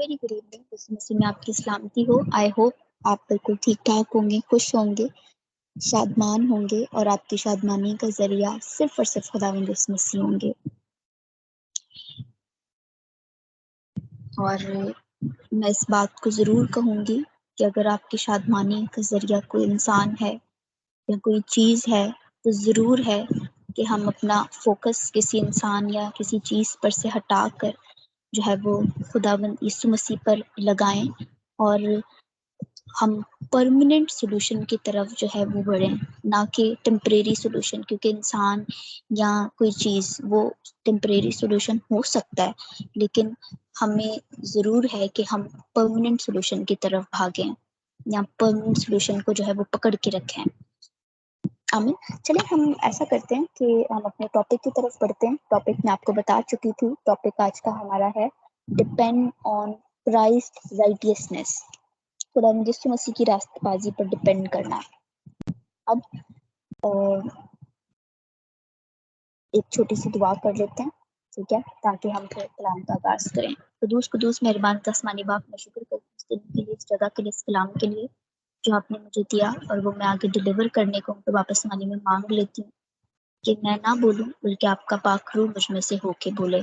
Very good evening. Yeshu Masih में आपकी सलामती हो। आई होप आप बिल्कुल ठीक ठाक होंगे, खुश होंगे, शादमान होंगे और आपकी शादमानी का जरिया सिर्फ और सिर्फ खुदावंद यीशु मसीह होंगे। और मैं इस बात को ज़रूर कहूँगी कि अगर आपकी शादमानी का जरिया कोई इंसान है या कोई चीज़ है तो ज़रूर है कि हम अपना फोकस किसी इंसान या किसी चीज़ पर से हटाकर जो है वो खुदावंद यीशु मसीह पर लगाएं और हम परमानेंट सॉल्यूशन की तरफ जो है वो बढ़ें, ना कि टेम्परेरी सॉल्यूशन। क्योंकि इंसान या कोई चीज़ वो टेम्परेरी सॉल्यूशन हो सकता है, लेकिन हमें ज़रूर है कि हम परमानेंट सॉल्यूशन की तरफ भागें या परमानेंट सॉल्यूशन को जो है वो पकड़ के रखें। आमीन। चलिए हम ऐसा करते हैं कि हम अपने टॉपिक की तरफ बढ़ते हैं। टॉपिक मैं आपको बता चुकी थी, टॉपिक आज का हमारा है डिपेंड ऑन क्राइस्ट राइटियसनेस, खुदावंद यीशु मसीह की रास्तबाजी पर डिपेंड करना। अब एक छोटी सी दुआ कर लेते हैं, ठीक है, ताकि हम फिर कलाम का आगाज करें। कुदूस मेहरबान तस्मानी बाप, मैं शुक्र करती हूँ इस दिन के लिए, इस जगह के लिए, इस कलाम के लिए जो आपने मुझे दिया और वो मैं आगे डिलीवर करने को तो वापस मानी में मांग लेती हूँ कि मैं ना बोलूं बल्कि आपका पाक रूह मुझ में से होके बोले।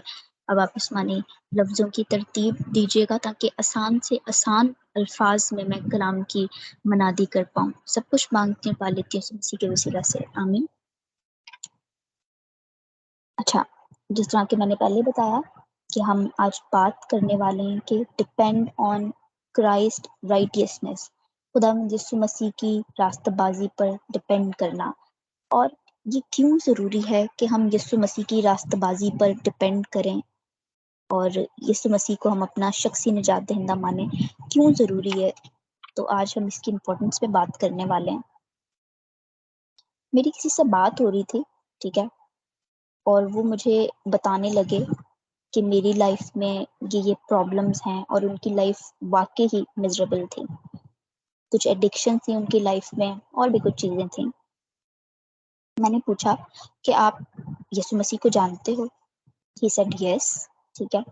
अब आप आसमानी लफ्ज़ों की तरतीब दीजिएगा ताकि आसान से आसान अल्फाज में मैं कलाम की मनादी कर पाऊँ। सब कुछ मांगती हूँ, पा लेती हूँ उसी के वसीला से, आमीन। अच्छा, जिस तरह कि मैंने पहले बताया कि हम आज बात करने वाले हैं कि डिपेंड ऑन क्राइस्ट राइटियसनेस, खुदावंद यीशु मसीह की रास्तबाजी पर डिपेंड करना। और ये क्यों ज़रूरी है कि हम यीशु मसीह की रास्तबाजी पर डिपेंड करें और यीशु मसीह को हम अपना शख्सी निजात दहिंदा माने, क्यों ज़रूरी है? तो आज हम इसकी इम्पोर्टेंस पे बात करने वाले हैं। मेरी किसी से बात हो रही थी, ठीक है, और वो मुझे बताने लगे कि मेरी लाइफ में ये प्रॉब्लम्स हैं और उनकी लाइफ वाकई ही मिजरेबल थी। कुछ एडिक्शन थी उनकी लाइफ में और भी कुछ चीज़ें थी। मैंने पूछा कि आप यीशु मसीह को जानते हो? ही सेड यस, ठीक है।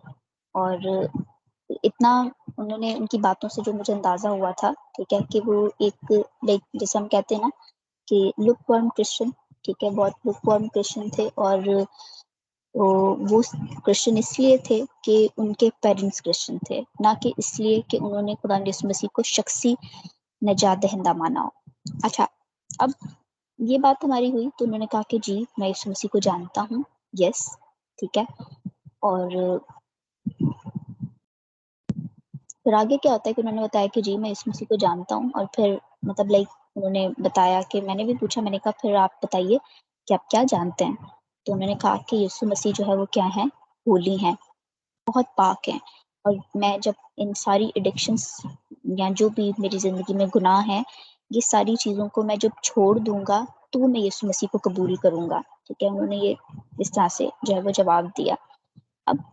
और इतना उन्होंने उनकी बातों से जो मुझे अंदाज़ा हुआ था, ठीक है, कि वो एक लाइक जैसे हम कहते हैं ना कि लुकवार्म क्रिश्चियन, ठीक है, बहुत लुकवार्म क्रिश्चियन थे। और वो क्रिश्चियन इसलिए थे कि उनके पेरेंट्स क्रिश्चियन थे, ना कि इसलिए कि उन्होंने खुदा यीशु मसीह को शख्सी निजात दहिंदा माना हो। अच्छा, अब ये बात हमारी हुई तो उन्होंने कहा कि जी मैं यीशु मसीह को जानता हूँ, यस, ठीक है। और फिर आगे क्या होता है कि उन्होंने बताया कि जी मैं यीशु मसीह को जानता हूँ। और फिर मतलब लाइक उन्होंने बताया कि मैंने भी पूछा, मैंने कहा फिर आप बताइए कि आप क्या जानते हैं? तो उन्होंने कहा कि यीशु मसीह जो है वो क्या है, होली हैं, बहुत पाक हैं। और मैं जब इन सारी एडिक्शंस या जो भी मेरी ज़िंदगी में गुनाह हैं, ये सारी चीज़ों को मैं जब छोड़ दूँगा तो मैं यीशु मसीह को कबूल करूँगा, ठीक है। उन्होंने ये इस तरह से जो है वो जवाब दिया। अब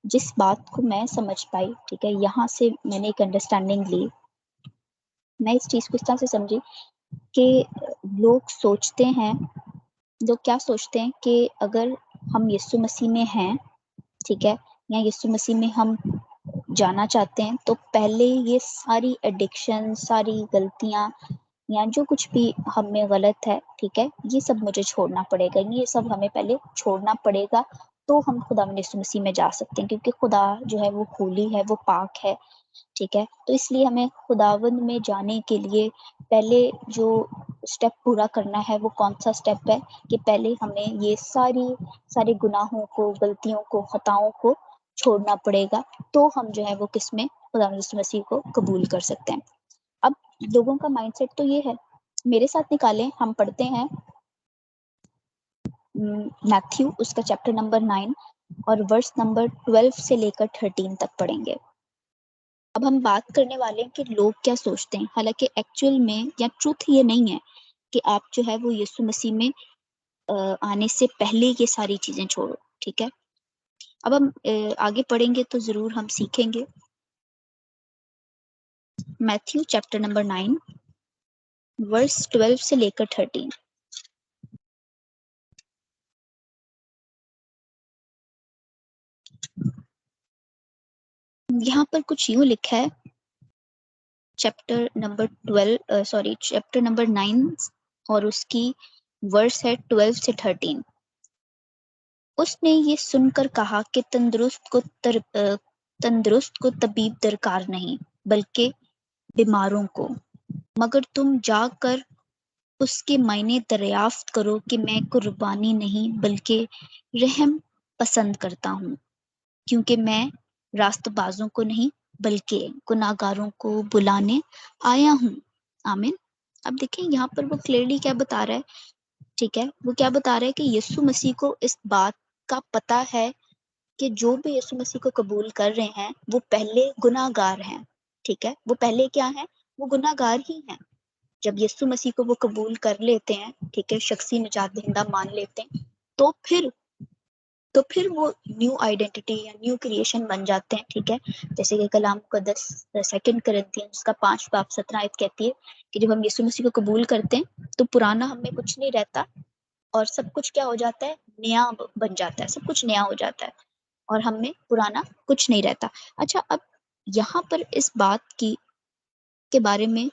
जिस बात को मैं समझ पाई, ठीक है, यहाँ से मैंने एक अंडरस्टैंडिंग ली। मैं इस चीज़ को इस तरह से समझी कि लोग सोचते हैं, लोग क्या सोचते हैं कि अगर हम यीशु मसीह में हैं, ठीक है, या यीशु मसीह में हम जाना चाहते हैं तो पहले ये सारी एडिक्शन, सारी गलतियाँ या जो कुछ भी हम में गलत है, ठीक है, ये सब मुझे छोड़ना पड़ेगा, ये सब हमें पहले छोड़ना पड़ेगा तो हम खुदावंद यीशु मसीह में जा सकते हैं। क्योंकि खुदा जो है वो होली है, वो पाक है, ठीक है। तो इसलिए हमें खुदावंद में जाने के लिए पहले जो स्टेप पूरा करना है वो कौन सा स्टेप है कि पहले हमें ये सारे गुनाहों को, गलतियों को, खताओं को छोड़ना पड़ेगा, तो हम जो है वो किसमें, खुदावंद यीशु मसीह को कबूल कर सकते हैं। अब लोगों का माइंडसेट तो ये है, मेरे साथ निकालें, हम पढ़ते हैं मैथ्यू उसका चैप्टर नंबर 9 और वर्स नंबर 12 से लेकर 13 तक पढ़ेंगे। अब हम बात करने वाले हैं कि लोग क्या सोचते हैं, हालांकि एक्चुअल में या ट्रूथ ये नहीं है कि आप जो है वो यीशु मसीह में आने से पहले ये सारी चीजें छोड़ो, ठीक है। अब हम आगे पढ़ेंगे तो जरूर हम सीखेंगे। मैथ्यू चैप्टर नंबर 9 वर्स 12 से लेकर 13। यहाँ पर कुछ यूं लिखा है, चैप्टर नंबर 9 और उसकी वर्स है 12 से 13। उसने ये सुनकर कहा कि तंदुरुस्त को तबीब दरकार नहीं, बल्कि बीमारों को। मगर तुम जाकर उसके मायने दरियाफ्त करो कि मैं कुर्बानी नहीं बल्कि रहम पसंद करता हूँ, क्योंकि मैं रास्तबाजों को नहीं बल्कि गुनाहगारों को बुलाने आया हूँ। आमीन। अब देखें यहाँ पर वो क्लियरली क्या बता रहा है, ठीक है, वो क्या बता रहा है कि यीशु मसीह को इस बात का पता है कि जो भी यीशु मसीह को कबूल कर रहे हैं वो पहले गुनाहगार हैं, ठीक है, वो पहले क्या हैं, वो गुनाहगार ही हैं। जब यीशु मसीह को वो कबूल कर लेते हैं, ठीक है, शख्सी निजात दहिंदा मान लेते हैं, तो फिर वो न्यू आइडेंटिटी या न्यू क्रिएशन बन जाते हैं, ठीक है। जैसे कि कलाम मुकद्दस 2 कुरिन्थियंस का 5 बाब 17 आयत कहती है कि जब हम यीशु मसीह को कबूल करते हैं तो पुराना हमें कुछ नहीं रहता और सब कुछ क्या हो जाता है, नया बन जाता है, सब कुछ नया हो जाता है और हमें पुराना कुछ नहीं रहता। अच्छा, अब यहाँ पर इस बात की के बारे में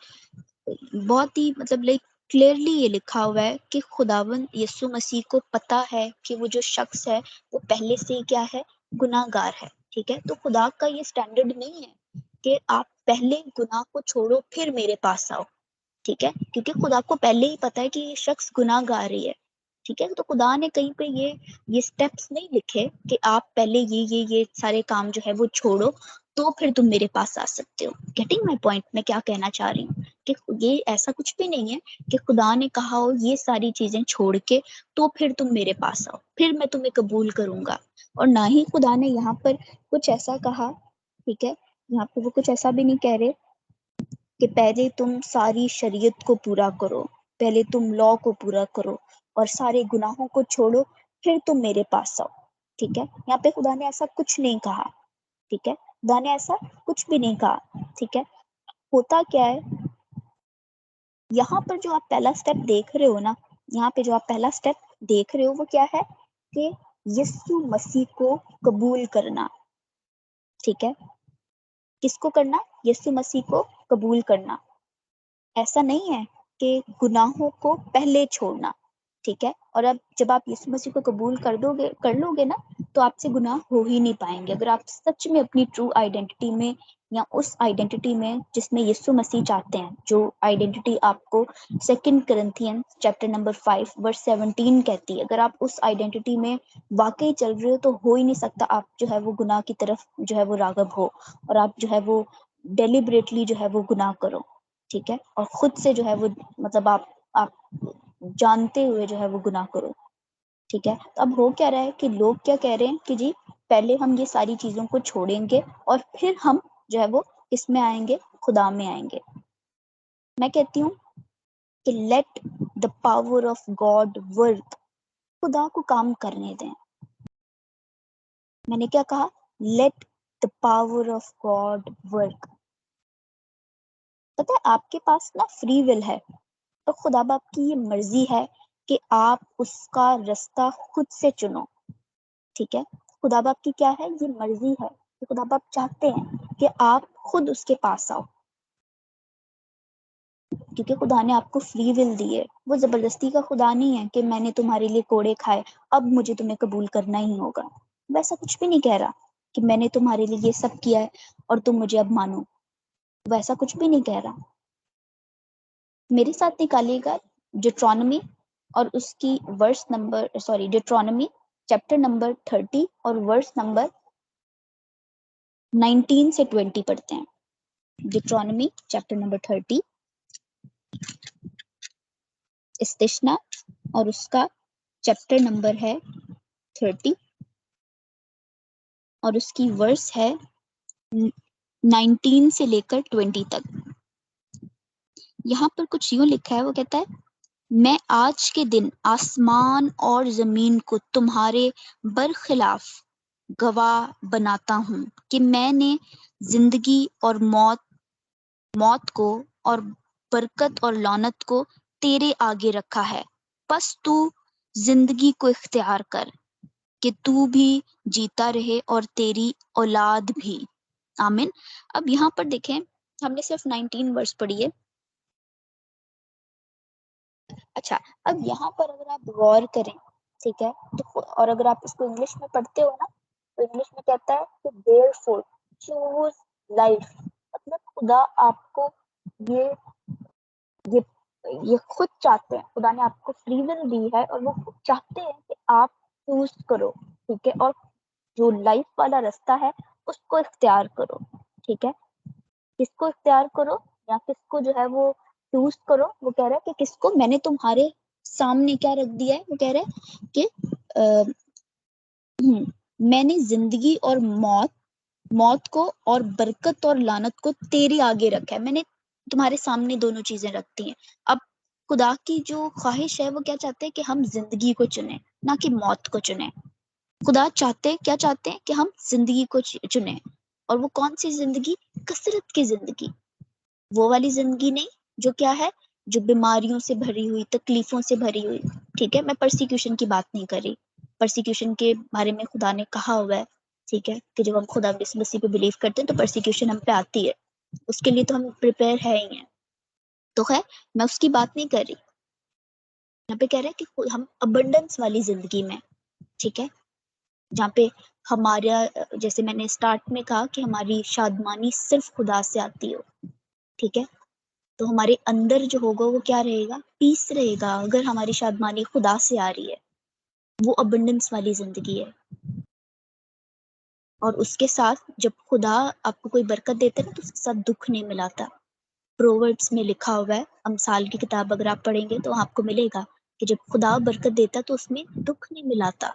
बहुत ही मतलब लाइक क्लियरली ये लिखा हुआ है कि खुदावंद यीशु मसीह को पता है कि वो जो शख्स है वो पहले से ही क्या है, गुनाहगार है, ठीक है। तो खुदा का ये स्टैंडर्ड नहीं है कि आप पहले गुनाह को छोड़ो फिर मेरे पास आओ, ठीक है, क्योंकि खुदा को पहले ही पता है कि ये शख्स गुनाहगार ही है, ठीक है। तो खुदा ने कहीं पे ये स्टेप्स नहीं लिखे कि आप पहले ये सारे काम जो है वो छोड़ो तो फिर तुम मेरे पास आ सकते हो। गेटिंग माय पॉइंट, मैं क्या कहना चाह रही हूँ कि ये ऐसा कुछ भी नहीं है कि खुदा ने कहा हो ये सारी चीजें छोड़ के तो फिर तुम मेरे पास आओ, फिर मैं तुम्हें कबूल करूंगा। और ना ही खुदा ने यहाँ पर कुछ ऐसा कहा, ठीक है, यहाँ पे वो कुछ ऐसा भी नहीं कह रहे कि पहले तुम सारी शरीयत को पूरा करो, पहले तुम लॉ को पूरा करो और सारे गुनाहों को छोड़ो फिर तुम मेरे पास आओ, ठीक है। यहाँ पे खुदा ने ऐसा कुछ नहीं कहा, ठीक है, खुदा ने ऐसा कुछ भी नहीं कहा, ठीक है। होता क्या है, यहाँ पर जो आप पहला स्टेप देख रहे हो ना, यहाँ पे जो आप पहला स्टेप देख रहे हो वो क्या है कि यीशु मसीह को कबूल करना, ठीक है। किसको करना, यीशु मसीह को कबूल करना। ऐसा नहीं है कि गुनाहों को पहले छोड़ना, ठीक है। और अब जब आप यीशु मसीह को कबूल कर लोगे ना, तो आपसे गुनाह हो ही नहीं पाएंगे। अगर आप सच में अपनी ट्रू आइडेंटिटी में या उस आइडेंटिटी में जिसमें यीशु मसीह चाहते हैं, जो आइडेंटिटी आपको 2 कुरिन्थियंस चैप्टर नंबर 5 वर्स 17 कहती है, अगर आप उस आइडेंटिटी में वाकई चल रहे हो तो हो ही नहीं सकता आप जो है वो गुनाह की तरफ जो है वो राग़ब हो और आप जो है वो डेलिबरेटली जो है वो गुनाह करो, ठीक है, और खुद से जो है वो मतलब आप जानते हुए जो है वो गुनाह करो, ठीक है। तो अब हो क्या रहा है कि लोग क्या कह रहे हैं कि जी पहले हम ये सारी चीजों को छोड़ेंगे और फिर हम जो है वो इसमें आएंगे, खुदा में आएंगे। मैं कहती हूँ कि let the power of God work, खुदा को काम करने दें। मैंने क्या कहा, let the power of God work. पता है आपके पास ना फ्री विल है, तो खुदा बाप की ये मर्जी है कि आप उसका रास्ता खुद से चुनो, ठीक है। खुदा बाप की क्या है, ये मर्जी है कि खुदा बाप चाहते हैं कि आप खुद उसके पास आओ, क्योंकि खुदा ने आपको फ्री विल दी है। वो जबरदस्ती का खुदा नहीं है कि मैंने तुम्हारे लिए कोड़े खाए अब मुझे तुम्हें कबूल करना ही होगा। वैसा कुछ भी नहीं कह रहा कि मैंने तुम्हारे लिए ये सब किया है और तुम मुझे अब मानो, वैसा कुछ भी नहीं कह रहा। मेरे साथ निकालिएगा डिट्रोनॉमी और उसकी डिट्रोनॉमी चैप्टर नंबर 30 और वर्स नंबर 19 से 20 पढ़ते हैं। डिट्रोनॉमी चैप्टर नंबर 30 इस्तिश्ना और उसका चैप्टर नंबर है 30 और उसकी वर्स है 19 से लेकर 20 तक। यहाँ पर कुछ यूं लिखा है, वो कहता है, मैं आज के दिन आसमान और जमीन को तुम्हारे बरखिलाफ गवाह बनाता हूँ कि मैंने जिंदगी और मौत को और बरकत और लौनत को तेरे आगे रखा है। बस तू जिंदगी को इख्तियार कर कि तू भी जीता रहे और तेरी औलाद भी। आमीन। अब यहाँ पर देखें, हमने सिर्फ 19 वर्स पढ़ी है। अच्छा, अब यहाँ पर अगर आप गौर करें, ठीक है, तो और अगर आप इसको इंग्लिश में पढ़ते हो ना, तो इंग्लिश में कहता है कि देयरफॉर चूज लाइफ, मतलब खुदा आपको ये ये ये खुद चाहते हैं, खुदा ने आपको फ्री विल दी है और वो खुद चाहते हैं कि आप चूज करो, ठीक है, और जो लाइफ वाला रास्ता है उसको इख्तियार करो, ठीक है। किसको इख्तियार करो या किसको जो है वो चूज करो, वो कह रहा है कि किसको, मैंने तुम्हारे सामने क्या रख दिया है, वो कह रहा है कि मैंने जिंदगी और मौत, मौत को और बरकत और लानत को तेरे आगे रखा है, मैंने तुम्हारे सामने दोनों चीजें रखती हैं। अब खुदा की जो ख्वाहिश है वो क्या चाहते हैं कि हम जिंदगी को चुने, ना कि मौत को चुने। खुदा चाहते क्या चाहते हैं कि हम जिंदगी को चुने, और वो कौन सी जिंदगी, कसरत की जिंदगी, वो वाली जिंदगी नहीं जो क्या है, जो बीमारियों से भरी हुई, तकलीफों से भरी हुई, ठीक है। मैं परसिक्यूशन की बात नहीं कर रही, परसिक्यूशन के बारे में खुदा ने कहा हुआ है, ठीक है, कि जब हम खुदा यीशु मसीह पे बिलीव करते हैं तो परसिक्यूशन हम पे आती है, उसके लिए तो हम प्रिपेयर है ही हैं। तो खैर, मैं उसकी बात नहीं कर रही, यहाँ पे कह रहे हैं कि हम अबंडेंस वाली जिंदगी में, ठीक है, जहाँ पे हमारा, जैसे मैंने स्टार्ट में कहा कि हमारी शादमानी सिर्फ खुदा से आती हो, ठीक है, तो हमारे अंदर जो होगा वो क्या रहेगा, पीस रहेगा, अगर हमारी शादमानी खुदा से आ रही है, वो अबंडेंस वाली जिंदगी है। और उसके साथ जब खुदा आपको कोई बरकत देता है ना, तो उसके साथ दुख नहीं मिलाता। प्रोवर्ब्स में लिखा हुआ है, अमसाल की किताब अगर आप पढ़ेंगे तो आपको मिलेगा कि जब खुदा बरकत देता है तो उसमें दुख नहीं मिलाता,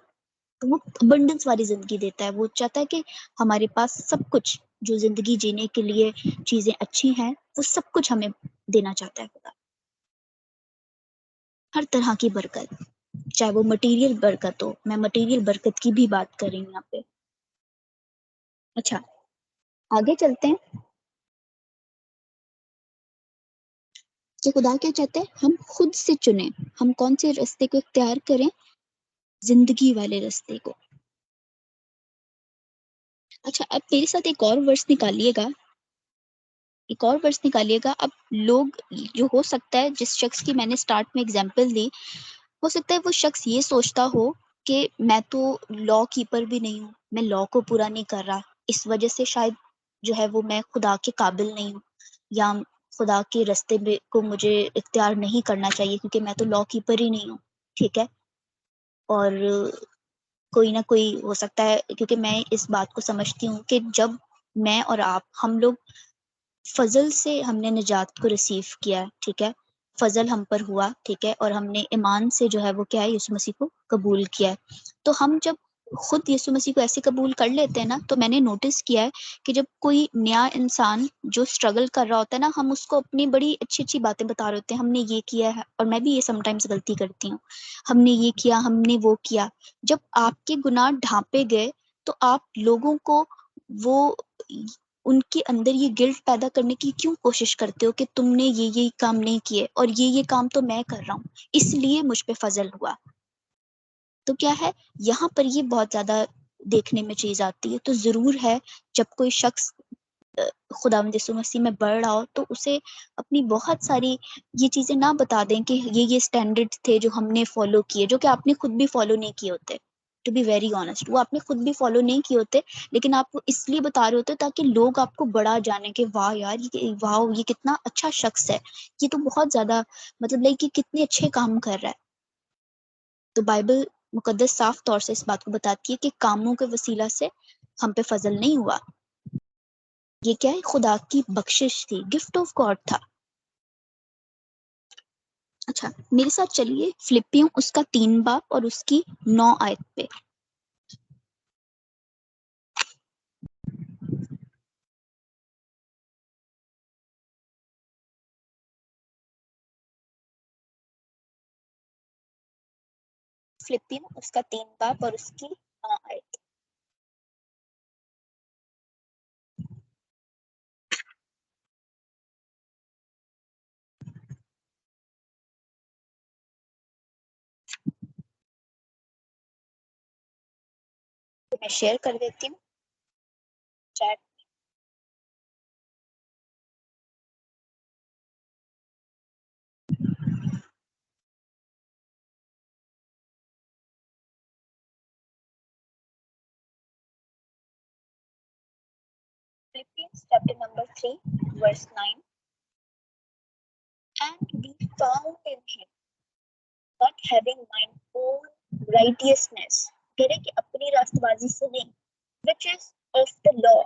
तो वो अबंडेंस वाली जिंदगी देता है। वो चाहता है कि हमारे पास सब कुछ, जो जिंदगी जीने के लिए चीजें अच्छी हैं, वो सब कुछ हमें देना चाहता है खुदा, हर तरह की बरकत, चाहे वो मटेरियल बरकत हो। मैं मटेरियल बरकत की भी बात कर रही हूँ यहाँ पे। अच्छा, आगे चलते हैं कि खुदा क्या चाहते हैं, हम खुद से चुने, हम कौन से रास्ते को इख्तियार करें, जिंदगी वाले रास्ते को। अच्छा, अब मेरे साथ एक और वर्स निकालिएगा, एक और वर्स निकालिएगा। अब लोग, जो हो सकता है जिस शख्स की मैंने स्टार्ट में एग्जांपल दी, हो सकता है वो शख्स ये सोचता हो कि मैं तो लॉ कीपर भी नहीं हूँ, मैं लॉ को पूरा नहीं कर रहा, इस वजह से शायद जो है वो मैं खुदा के काबिल नहीं हूँ, या खुदा के रास्ते में को मुझे इख्तियार नहीं करना चाहिए क्योंकि मैं तो लॉ कीपर ही नहीं हूँ, ठीक है। और कोई ना कोई हो सकता है, क्योंकि मैं इस बात को समझती हूँ कि जब मैं और आप, हम लोग फजल से हमने निजात को रिसीव किया, ठीक है, फजल हम पर हुआ, ठीक है, और हमने ईमान से जो है वो क्या है, यीशु मसीह को कबूल किया है। तो हम जब खुद यीशु मसीह को ऐसे कबूल कर लेते हैं ना, तो मैंने नोटिस किया है कि जब कोई नया इंसान जो स्ट्रगल कर रहा होता है ना, हम उसको अपनी बड़ी अच्छी अच्छी बातें बता रहे होते हैं, हमने ये किया है, और मैं भी ये समटाइम्स गलती करती हूँ, हमने ये किया, हमने वो किया। जब आपके गुनाह ढांपे गए, तो आप लोगों को वो, उनके अंदर ये गिल्ट पैदा करने की क्यों कोशिश करते हो कि तुमने ये काम नहीं किए, और ये काम तो मैं कर रहा हूँ, इसलिए मुझ पे फजल हुआ। तो क्या है, यहाँ पर ये बहुत ज्यादा देखने में चीज आती है। तो जरूर है, जब कोई शख्स खुदावंद यीशु मसीह में बढ़ रहा हो, तो उसे अपनी बहुत सारी ये चीजें ना बता दें कि ये स्टैंडर्ड थे जो हमने फॉलो किए, जो कि आपने खुद भी फॉलो नहीं किए होते। टू बी वेरी ऑनेस्ट, वो आपने खुद भी फॉलो नहीं किए होते, लेकिन आप इसलिए बता रहे होते ताकि लोग आपको बड़ा जाने के, वाह यार, ये वाह, ये कितना अच्छा शख्स है, ये तो बहुत ज्यादा, मतलब लाइक ये कितने अच्छे काम कर रहा है। तो बाइबल मुकद्दस साफ तौर से इस बात को बताती है कि कामों के वसीला से हम पे फजल नहीं हुआ, ये क्या है, खुदा की बख्शिश थी, गिफ्ट ऑफ गॉड था। अच्छा, मेरे साथ चलिए फिलिपियों उसका 3 बाब और उसकी 9 आयत पे। फिलिपियों उसका 3 बाब और उसकी 9 आयत। तो मैं शेयर कर देती हूँ chat. Philippians chapter number 3 verse 9, and be found in him, not having mine own righteousness, कह रहे कि अपनी रास्तबाजी से नहीं, which is of the law,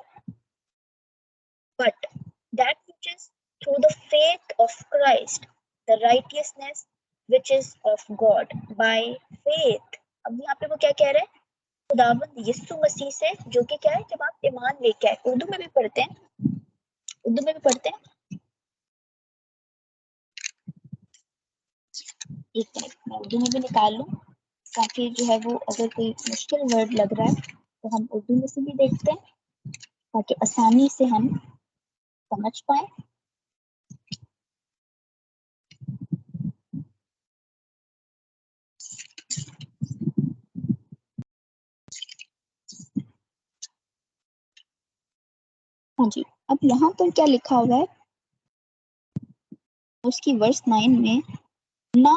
but that which is through the faith of Christ, the righteousness which is of God by faith. अब यहाँ पे वो क्या कह रहे हैं, खुदावंद यीशु मसीह से, जो कि क्या है, जब आप ईमान लेके आए, उर्दू में भी पढ़ते हैं, उर्दू में भी पढ़ते हैं, एक मिनट मैं उर्दू में भी निकाल लूं ताकि जो है वो अगर कोई मुश्किल वर्ड लग रहा है तो हम उर्दू में से भी देखते हैं ताकि आसानी से हम समझ पाए। हाँ जी, अब यहाँ पर क्या लिखा हुआ है उसकी वर्स 9 में, ना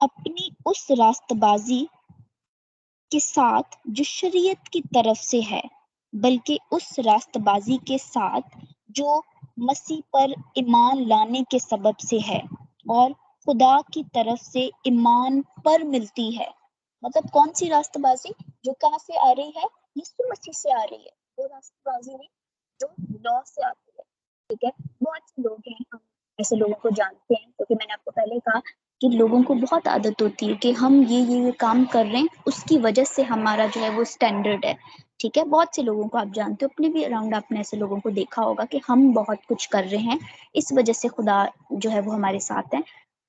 अपनी उस रास्तबाजी के साथ जो शरीयत की तरफ से है, बल्कि उस रास्तबाजी के साथ जो मसीह पर ईमान लाने के सबब से है और खुदा की तरफ से ईमान पर मिलती है। मतलब कौन सी रास्तबाजी, जो कहाँ से आ रही है, यीशु मसीह से आ रही है, वो रास्तबाजी नहीं जो लॉ से आती है। ठीक है, बहुत से लोग हैं, हम ऐसे लोगों को जानते हैं, क्योंकि मैंने आपको पहले कहा कि लोगों को बहुत आदत होती है कि हम ये काम कर रहे हैं, उसकी वजह से हमारा जो है वो स्टैंडर्ड है। ठीक है, बहुत से लोगों को आप जानते हो, अपने भी अराउंड आपने ऐसे लोगों को देखा होगा कि हम बहुत कुछ कर रहे हैं, इस वजह से खुदा जो है वो हमारे साथ है।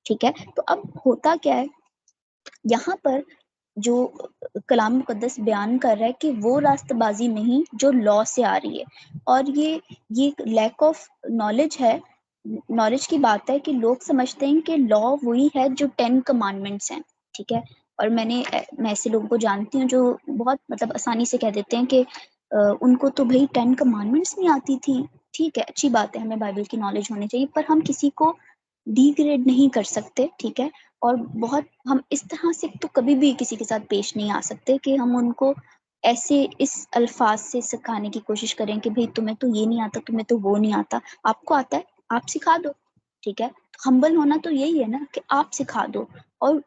ठीक है, तो अब होता क्या है, यहाँ पर जो कलाम मुकद्दस बयान कर रहा है कि वो रास्तबाजी नहीं जो लॉ से आ रही है, और ये लैक ऑफ नॉलेज है, नॉलेज की बात है कि लोग समझते हैं कि लॉ वही है जो 10 कमांडमेंट्स हैं। ठीक है, और मैं ऐसे लोगों को जानती हूँ जो बहुत मतलब आसानी से कह देते हैं कि उनको तो भाई 10 कमांडमेंट्स नहीं आती थी। ठीक है, अच्छी बात है, हमें बाइबल की नॉलेज होनी चाहिए, पर हम किसी को डिग्रेड नहीं कर सकते। ठीक है, और बहुत हम इस तरह से तो कभी भी किसी के साथ पेश नहीं आ सकते कि हम उनको ऐसे इस अल्फाज से सिखाने की कोशिश करें कि भाई तुम्हें तो ये नहीं आता, तुम्हें तो वो नहीं आता, आपको आता है आप सिखा दो। ठीक है, तो हम्बल होना तो यही है ना कि आप सिखा दो, और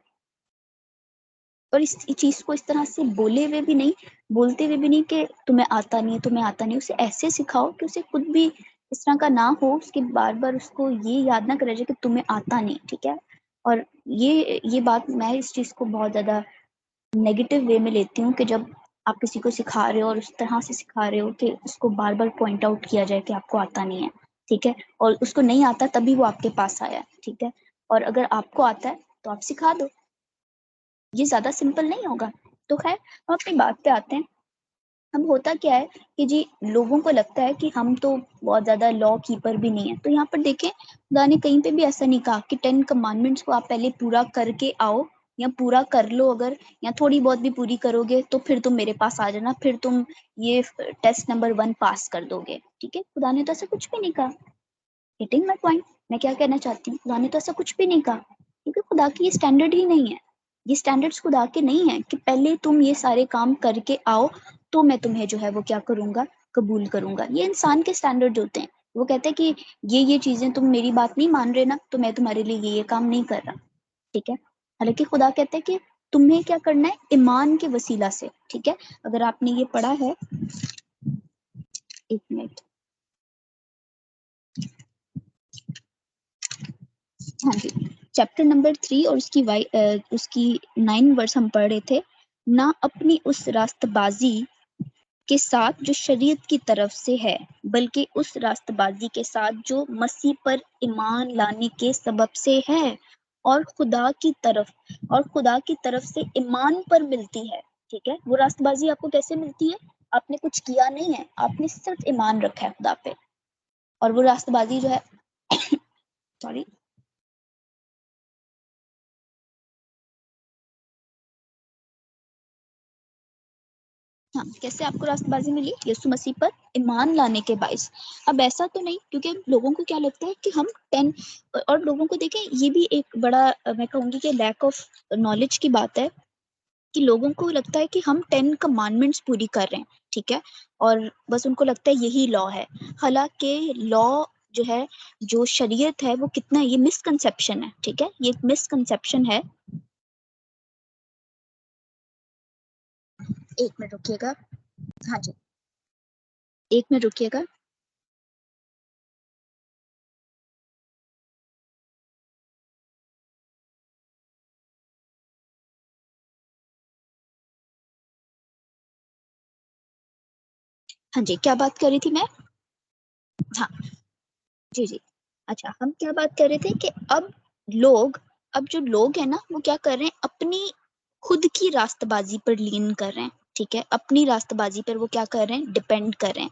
इस चीज को इस तरह से बोले हुए भी नहीं, बोलते हुए भी नहीं कि तुम्हें आता नहीं है, तुम्हें आता नहीं, उसे ऐसे सिखाओ कि उसे खुद भी इस तरह का ना हो, उसके बार बार उसको ये याद ना करे जाए कि तुम्हें आता नहीं। ठीक है, और ये बात मैं इस चीज को बहुत ज्यादा नेगेटिव वे में लेती हूँ कि जब आप किसी को सिखा रहे हो और उस तरह से सिखा रहे हो कि उसको बार बार पॉइंट आउट किया जाए कि आपको आता नहीं है। ठीक है, और उसको नहीं आता तभी वो आपके पास आया है। ठीक है, और अगर आपको आता है तो आप सिखा दो, ये ज्यादा सिंपल नहीं होगा। तो खैर हम अपनी बात पे आते हैं। अब होता क्या है कि जी लोगों को लगता है कि हम तो बहुत ज्यादा लॉ कीपर भी नहीं है, तो यहाँ पर देखें खुदा ने कहीं पे भी ऐसा नहीं कहा कि 10 कमांडमेंट्स को आप पहले पूरा करके आओ, या पूरा कर लो अगर, या थोड़ी बहुत भी पूरी करोगे तो फिर तुम मेरे पास आ जाना, फिर तुम ये टेस्ट नंबर 1 पास कर दोगे। ठीक है, खुदा ने तो ऐसा कुछ भी नहीं कहा। गेटिंग माय पॉइंट, मैं क्या कहना चाहती हूँ, खुदा ने तो ऐसा कुछ भी नहीं कहा, क्योंकि खुदा की ये स्टैंडर्ड ही नहीं है। ये स्टैंडर्ड्स खुदा के नहीं है कि पहले तुम ये सारे काम करके आओ तो मैं तुम्हें जो है वो क्या करूंगा, कबूल करूंगा। ये इंसान के स्टैंडर्ड होते हैं, वो कहते हैं कि ये चीजें तुम मेरी बात नहीं मान रहे ना, तो मैं तुम्हारे लिए ये काम नहीं कर रहा। ठीक है, हालांकि खुदा कहते हैं कि तुम्हें क्या करना है, ईमान के वसीला से। ठीक है, अगर आपने ये पढ़ा है, एक मिनट, हाँ जी, चैप्टर नंबर 3 और उसकी 9 वर्स हम पढ़ रहे थे, ना अपनी उस रास्तबाजी के साथ जो शरीयत की तरफ से है, बल्कि उस रास्तबाजी के साथ जो मसीह पर ईमान लाने के सबब से है, और खुदा की तरफ से ईमान पर मिलती है। ठीक है, वो रास्तबाजी आपको कैसे मिलती है, आपने कुछ किया नहीं है, आपने सिर्फ ईमान रखा है खुदा पे, और वो रास्तबाजी जो है सॉरी, हाँ, कैसे आपको रास्तबाजी मिली, यीशु मसीह पर ईमान लाने के बाइस। अब ऐसा तो नहीं, क्योंकि लोगों को क्या लगता है कि हम 10, और लोगों को देखें ये भी एक बड़ा मैं कहूंगी कि लैक ऑफ नॉलेज की बात है कि लोगों को लगता है कि हम 10 कमांडमेंट्स पूरी कर रहे हैं। ठीक है? और बस उनको लगता है यही लॉ है। हालाँकि लॉ जो है, जो शरीयत है वो कितना, ये मिसकंसेप्शन है, ठीक है? ये एक मिसकंसेप्शन है। 1 मिनट रुकिएगा। हाँ जी, 1 मिनट रुकिएगा। हाँ जी, क्या बात कर रही थी मैं? हाँ, जी, जी। अच्छा, हम क्या बात कर रहे थे कि लोग अब जो लोग हैं ना, वो क्या कर रहे हैं, अपनी खुद की रास्तबाज़ी पर लीन कर रहे हैं, ठीक है? अपनी रास्तबाज़ी पर वो क्या कर रहे हैं, डिपेंड कर रहे हैं,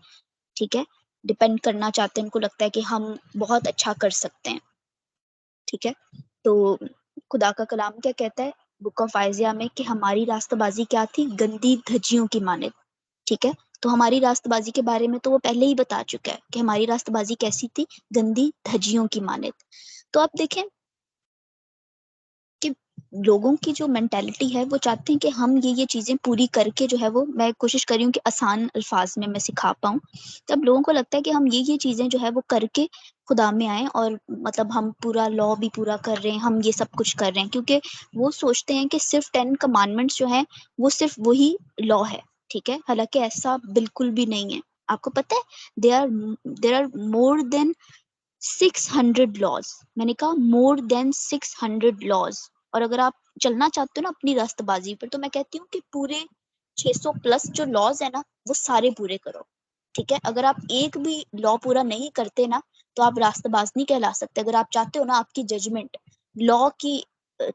ठीक है? डिपेंड करना चाहते हैं, उनको लगता है कि हम बहुत अच्छा कर सकते हैं, ठीक है? तो खुदा का कलाम क्या कहता है बुक ऑफ आइज़िया में, कि हमारी रास्तबाज़ी क्या थी, गंदी धज्जियों की मानद, ठीक है? तो हमारी रास्तबाज़ी के बारे में तो वो पहले ही बता चुका है कि हमारी रास्तबाज़ी कैसी थी, गंदी धज्जियों की मानद। तो आप देखें कि लोगों की जो मेंटालिटी है, वो चाहते हैं कि हम ये चीज़ें पूरी करके जो है, वो मैं कोशिश कर रही हूँ कि आसान अल्फाज़ में मैं सिखा पाऊँ। तब लोगों को लगता है कि हम ये चीज़ें जो है वो करके खुदा में आएँ, और मतलब हम पूरा लॉ भी पूरा कर रहे हैं, हम ये सब कुछ कर रहे हैं, क्योंकि वो सोचते हैं कि सिर्फ़ 10 कमांडमेंट्स जो हैं, वो सिर्फ़ वही लॉ है, ठीक है? हालाँकि ऐसा बिल्कुल भी नहीं है। आपको पता है, there are more than 600 laws, मैंने कहा मोर देन 600 लॉज़। और अगर आप चलना चाहते हो ना अपनी रास्तबाज़ी पर, तो मैं कहती हूँ कि पूरे 600 प्लस जो लॉज़ है ना, वो सारे पूरे करो, ठीक है? अगर आप एक भी लॉ पूरा नहीं करते ना, तो आप रास्तबाज़ नहीं कहला सकते। अगर आप चाहते हो ना आपकी जजमेंट लॉ की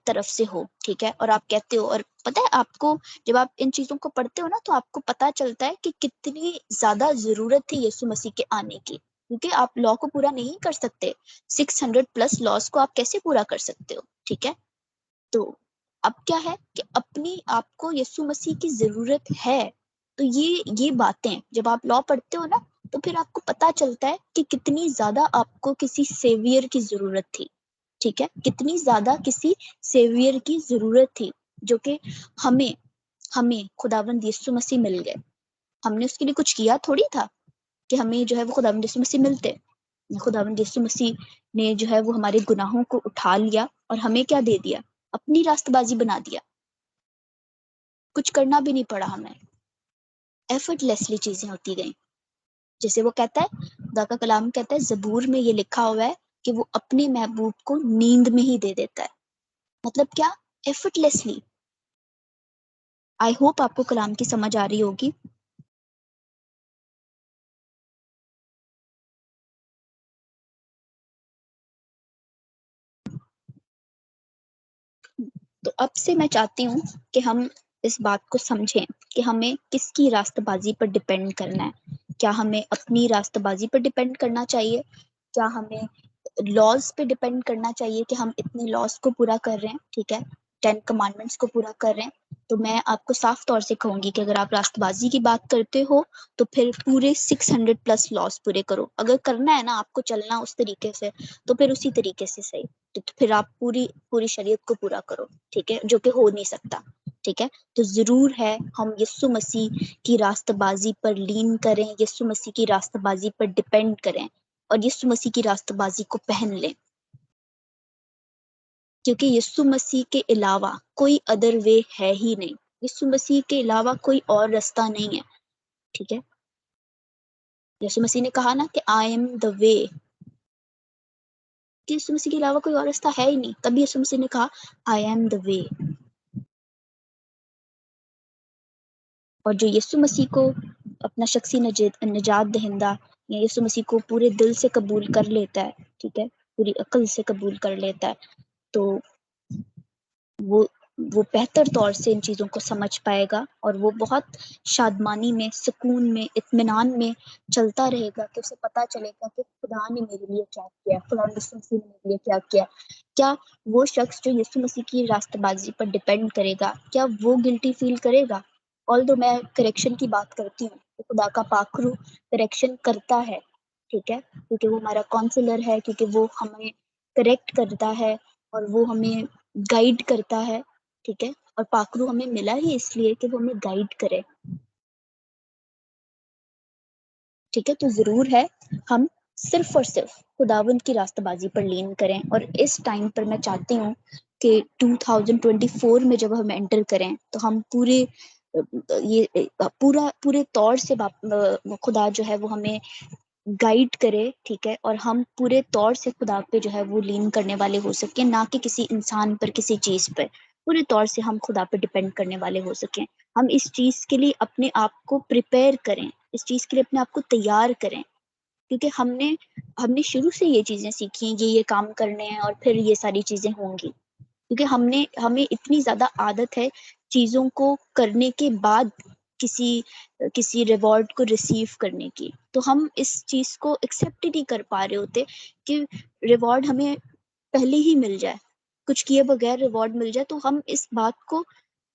तरफ से हो, ठीक है? और आप कहते हो, और पता है आपको, जब आप इन चीज़ों को पढ़ते हो ना, तो आपको पता चलता है कि कितनी ज़्यादा ज़रूरत थी यीशु मसीह के आने की। क्योंकि आप लॉ को पूरा नहीं कर सकते। 600 प्लस लॉज़ को आप कैसे पूरा कर सकते हो, ठीक है? तो अब क्या है कि अपनी आपको यीशु मसीह की ज़रूरत है। तो ये बातें जब आप लॉ पढ़ते हो ना, तो फिर आपको पता चलता है कि कितनी ज़्यादा आपको किसी सेवियर की ज़रूरत थी, ठीक है? कितनी ज़्यादा किसी सेवियर की ज़रूरत थी, जो कि हमें हमें खुदावंद यीशु मसीह मिल गए। हमने उसके लिए कुछ किया थोड़ी था कि हमें जो है वो खुदावंद यीशु मसीह मिलते। खुदावंद यीशु मसीह ने जो है वो हमारे गुनाहों को उठा लिया और हमें क्या दे दिया? अपनी रास्तबाज़ी बना दिया। कुछ करना भी नहीं पड़ा हमें। एफर्टलेसली चीज़ें होती गईं। जैसे वो कहता है, खुदा का कलाम कहता है, ज़बूर में ये लिखा हुआ है कि वो अपने महबूब को नींद में ही दे देता है। मतलब क्या? एफर्टलेसली। आई होप आपको कलाम की समझ आ रही होगी। तो अब से मैं चाहती हूँ कि हम इस बात को समझें कि हमें किसकी रास्तबाज़ी पर डिपेंड करना है। क्या हमें अपनी रास्तबाज़ी पर डिपेंड करना चाहिए? क्या हमें लॉज़ पे डिपेंड करना चाहिए कि हम इतने लॉज़ को पूरा कर रहे हैं, ठीक है? 10 कमांडमेंट्स को पूरा कर रहे हैं। तो मैं आपको साफ तौर से कहूँगी कि अगर आप रास्तबाज़ी की बात करते हो, तो फिर पूरे 600 प्लस लॉज़ पूरे करो। अगर करना है ना आपको चलना उस तरीके से, तो फिर उसी तरीके से सही। तो फिर आप पूरी पूरी शरीयत को पूरा करो, ठीक है? जो कि हो नहीं सकता, ठीक है? तो ज़रूर है हम यीशु मसीह की रास्तबाज़ी पर लीन करें, यीशु मसीह की रास्तबाज़ी पर डिपेंड करें और यीशु मसीह की रास्तबाज़ी को पहन लें। क्योंकि यीशु मसीह के अलावा कोई अदर वे है ही नहीं। यीशु मसीह के अलावा कोई और रास्ता नहीं है, ठीक है? यीशु मसीह ने कहा ना कि आई एम द वे, कि यीशु मसीह के अलावा कोई और रास्ता है ही नहीं। तभी यीशु मसीह ने कहा आई एम द वे। और जो यीशु मसीह को अपना शख्सी निजात दहिंदा या यीशु मसीह को पूरे दिल से कबूल कर लेता है, ठीक है? पूरी अक्ल से कबूल कर लेता है, तो वो वो बेहतर तौर से इन चीज़ों को समझ पाएगा और वो बहुत शादमानी में, सुकून में, इत्मीनान में चलता रहेगा कि उसे पता चलेगा कि खुदा ने मेरे लिए क्या किया, खुदा यीशु मसीह ने मेरे लिए क्या किया। क्या वो शख्स जो यीशु मसीह की रास्तबाज़ी पर डिपेंड करेगा, क्या वो गिल्टी फ़ील करेगा? ऑल्दो मैं करेक्शन की बात करती हूँ, तो खुदा का पाखरू करेक्शन करता है, ठीक है? क्योंकि वो हमारा काउंसलर है, क्योंकि वो हमें करेक्ट करता है और वो हमें गाइड करता है, ठीक है? और पाखरू हमें मिला ही इसलिए कि वो हमें गाइड करे। ठीक है? तो ज़रूर है हम सिर्फ़ और सिर्फ़ खुदावंद की रास्तबाज़ी पर लीन करें और इस टाइम पर मैं चाहती हूँ कि 2024 में जब हम एंटर करें, तो हम पूरे पूरे तौर से खुदा जो है वो हमें गाइड करे, ठीक है? और हम पूरे तौर से खुदा पे जो है वो लीन करने वाले हो सकें, ना कि किसी इंसान पर, किसी चीज़ पर। पूरे तौर से हम खुदा पे डिपेंड करने वाले हो सकें। हम इस चीज़ के लिए अपने आप को प्रिपेयर करें, इस चीज़ के लिए अपने आप को तैयार करें, क्योंकि हमने हमने शुरू से ये चीज़ें सीखी हैं, ये काम करने हैं और फिर ये सारी चीज़ें होंगी। क्योंकि हमें इतनी ज़्यादा आदत है चीज़ों को करने के बाद किसी किसी रिवॉर्ड को रिसीव करने की। तो हम इस चीज़ को एक्सेप्ट ही नहीं कर पा रहे होते कि रिवॉर्ड हमें पहले ही मिल जाए। कुछ किए बगैर रिवॉर्ड मिल जाए, तो हम इस बात को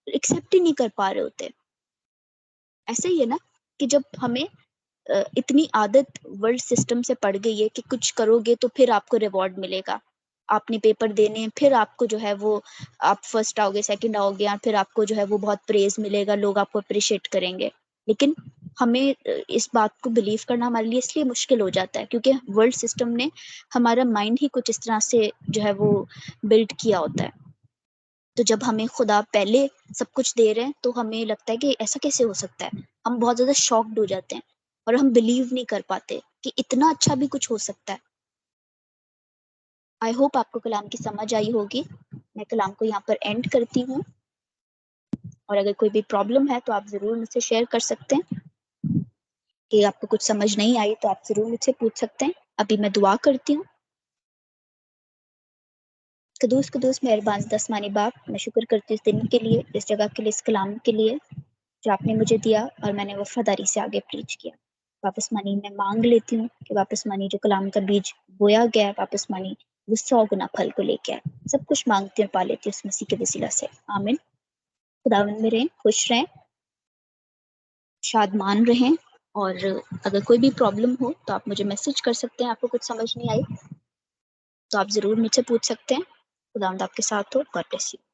एक्सेप्ट ही नहीं कर पा रहे होते। ऐसा ही है ना कि जब हमें इतनी आदत वर्ल्ड सिस्टम से पड़ गई है कि कुछ करोगे तो फिर आपको रिवॉर्ड मिलेगा। आपने पेपर देने हैं, फिर आपको जो है वो आप फर्स्ट आओगे, सेकंड आओगे या फिर आपको जो है वो बहुत प्रेज़ मिलेगा, लोग आपको एप्रिशिएट करेंगे। लेकिन हमें इस बात को बिलीव करना हमारे लिए इसलिए मुश्किल हो जाता है क्योंकि वर्ल्ड सिस्टम ने हमारा माइंड ही कुछ इस तरह से जो है वो बिल्ड किया होता है। तो जब हमें खुदा पहले सब कुछ दे रहे हैं, तो हमें लगता है कि ऐसा कैसे हो सकता है? हम बहुत ज़्यादा शॉक्ड हो जाते हैं और हम बिलीव नहीं कर पाते कि इतना अच्छा भी कुछ हो सकता है। आई होप आपको कलाम की समझ आई होगी। मैं कलाम को यहाँ पर एंड करती हूँ और अगर कोई भी प्रॉब्लम है, तो आप ज़रूर मुझसे शेयर कर सकते हैं कि आपको कुछ समझ नहीं आई, तो आप ज़रूर मुझसे पूछ सकते हैं। अभी मैं दुआ करती हूँ। क़ुद्दूस क़ुद्दूस मेहरबान तस्मानी बाप, मैं शुक्र करती हूँ इस दिन के लिए, इस जगह के लिए, इस कलाम के लिए जो आपने मुझे दिया और मैंने वफ़ादारी से आगे प्रीच किया। वापस मानी मैं माँग लेती हूँ कि वापस मानी जो कलाम का बीज बोया गया है, वापस मानी वो 100 गुना फल को लेके आए। सब कुछ माँगती हूँ, पा लेती हूँ उस मसीह के वसीला से। आमीन। खुदावंद में रहें, खुश रहें, शादमान रहें और अगर कोई भी प्रॉब्लम हो तो आप मुझे मैसेज कर सकते हैं, आपको कुछ समझ नहीं आई तो आप ज़रूर मुझसे पूछ सकते हैं। खुदावंद आपके साथ हो। God bless you.